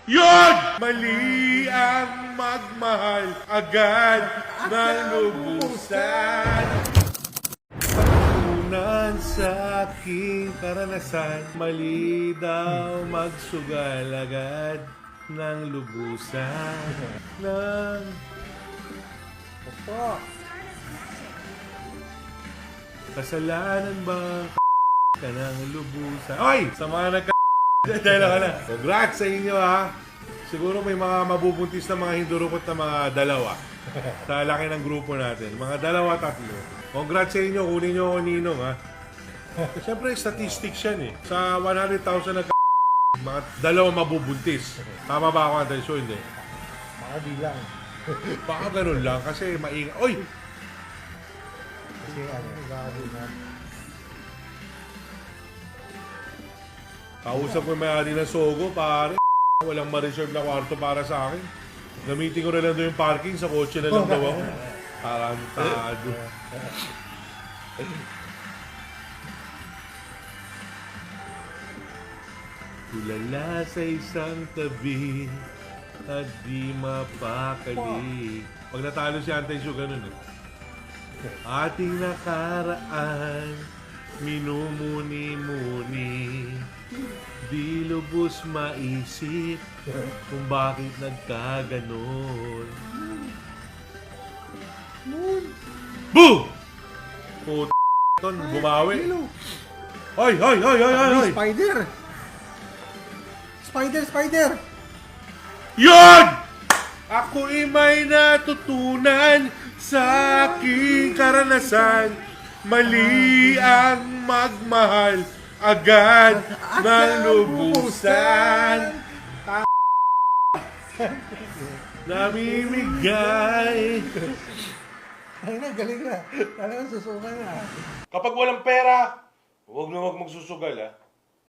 Yun! Mali ang magmahal agad ng lubusan. Unan sa aking karanasan, mali daw magsugal agad ng lubusan. Ng... Opo. Kasalanan ba ka ng lubusan? Oy! Sa mga dahil ka na. Congrats sa inyo ha. Siguro may mga mabubuntis na mga hindurukot na mga dalawa. Sa laki ng grupo natin. Mga dalawa, tatlo. Congrats sa inyo. Kunin nyo ako ninong ha. Siyempre, statistics yan eh. Sa 100,000 na mga dalawa mabubuntis. Tama ba ako, Andres? Hindi. Baka di lang. Baka ganun lang kasi maingat. Oy! Kasi baka di lang. Kausap ko yung may-ari ng Sogo, pare. Walang ma-reserve na kwarto para sa akin. Gamitin ko na lang doon yung parking, sa kotse na lang daw ako. Tarantado. Tulala sa isang tabi at di mapakali. Pag natalo si Antay Shu, ganun eh. Ating nakaraan, minumuni-muni. Di lubos maisip kung bakit nagkaganon. Boo! Puto, bumawi. Hoy, hoy, hoy, hoy, hoy, hoy! Spider! Spider! Yun! Ako'y may natutunan sa aking karanasan. Mali ang magmahal agad ng lubusan. Namimigay. Ay na, galing na. Talagang susuka na. Kapag walang pera, huwag na huwag magsusugal ha.